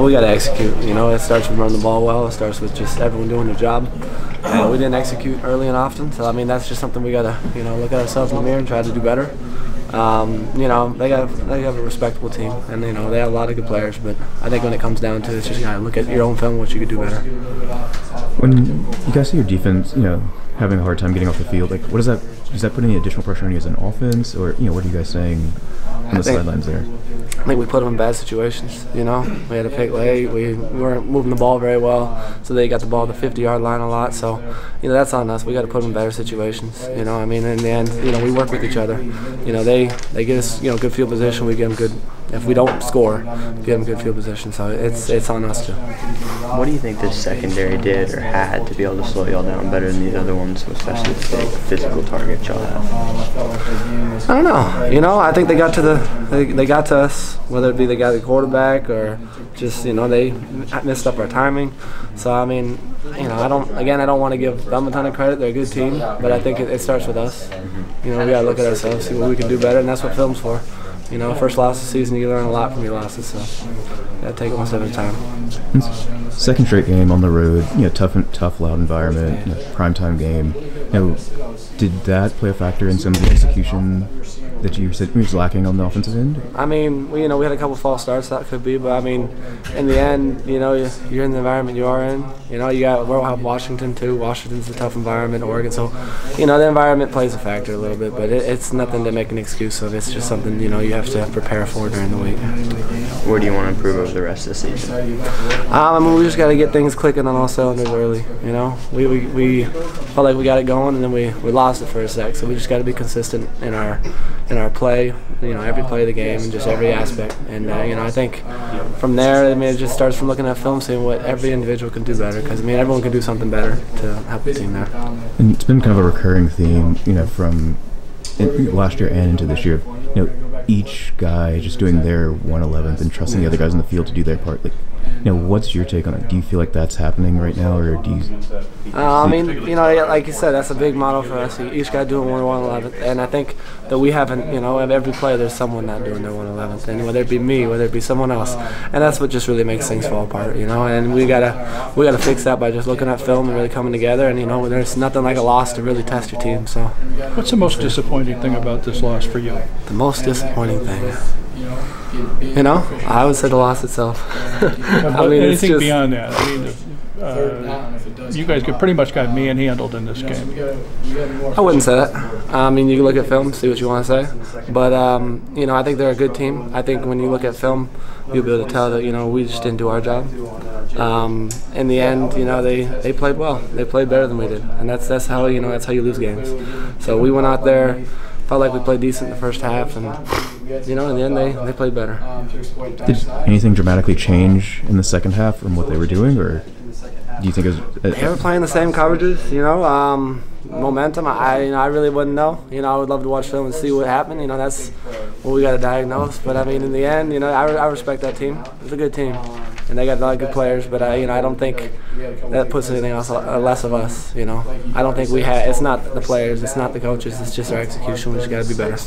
We got to execute. You know, it starts with running the ball well. It starts with just everyone doing their job. We didn't execute early and often, so I mean that's just something we got to look at ourselves in the mirror and try to do better. They have a respectable team, and they have a lot of good players. But I think when it comes down to it, it's just look at your own film, what you could do better. When you guys see your defense, having a hard time getting off the field, like does that put any additional pressure on you as an offense, or what are you guys saying on the sidelines there? I think we put them in bad situations. We had a pick late. We weren't moving the ball very well, so they got the ball at the 50-yard line a lot. So, that's on us. We got to put them in better situations. In the end, we work with each other. They get us, good field position. We get them good. If we don't score, we get them good field position. So it's on us too. What do you think this secondary did or had to be able to slow y'all down better than these other ones, especially the big physical target y'all have? I don't know. I think they got to us, whether it be they got the quarterback or just they messed up our timing. So I mean, I don't want to give them a ton of credit. They're a good team, but I think it starts with us. We got to look at ourselves, see what we can do better, and that's what film's for. First loss of the season, you learn a lot from your losses, so got to take it one step at a time. Second straight game on the road, tough, loud environment, primetime game. Did that play a factor in some of the execution that you said was lacking on the offensive end? I mean, we had a couple false starts, that could be, but I mean, in the end, you're in the environment you are in. We'll have Washington too. Washington's a tough environment, Oregon, so the environment plays a factor a little bit, but it's nothing to make an excuse of. It's just something you have to prepare for during the week. Where do you want to improve over the rest of the season? I mean, we just got to get things clicking on all cylinders early. We felt like we got it going, and then we lost it for a sec. So we just got to be consistent in our play. Every play of the game and just every aspect. And I think from there, it just starts from looking at film, seeing what every individual can do better. Because everyone can do something better to help the team there. And it's been kind of a recurring theme, from last year and into this year. Each guy just doing their 1/11th and trusting the other guys in the field to do their part. Like, what's your take on it? Do you feel like that's happening right now, or do you? I mean, like you said, that's a big model for us. Each guy doing 1/11th, and I think that we haven't, every play there's someone not doing their 1/11th, and whether it be me, whether it be someone else, and that's what just really makes things fall apart, And we gotta fix that by just looking at film and really coming together, and there's nothing like a loss to really test your team. So, what's the most disappointing thing about this loss for you? The most disappointing thing. I would say the loss itself. I mean, anything beyond that? I mean, you guys pretty much got manhandled in this game. I wouldn't say that. I mean, you can look at film, see what you want to say. But, I think they're a good team. I think when you look at film, you'll be able to tell that, we just didn't do our job. In the end, they played well. They played better than we did. And that's how you lose games. So we went out there, felt like we played decent in the first half, and in the end they played better. Did anything dramatically change in the second half from what they were doing, or do you think it was? They were playing the same coverages, momentum. I really wouldn't know. I would love to watch film and see what happened. That's what we got to diagnose. But I mean, in the end, I respect that team. It's a good team, and they got a lot of good players. But I don't think that puts anything else less of us. I don't think we had. It's not the players. It's not the coaches. It's just our execution. We just got to be better.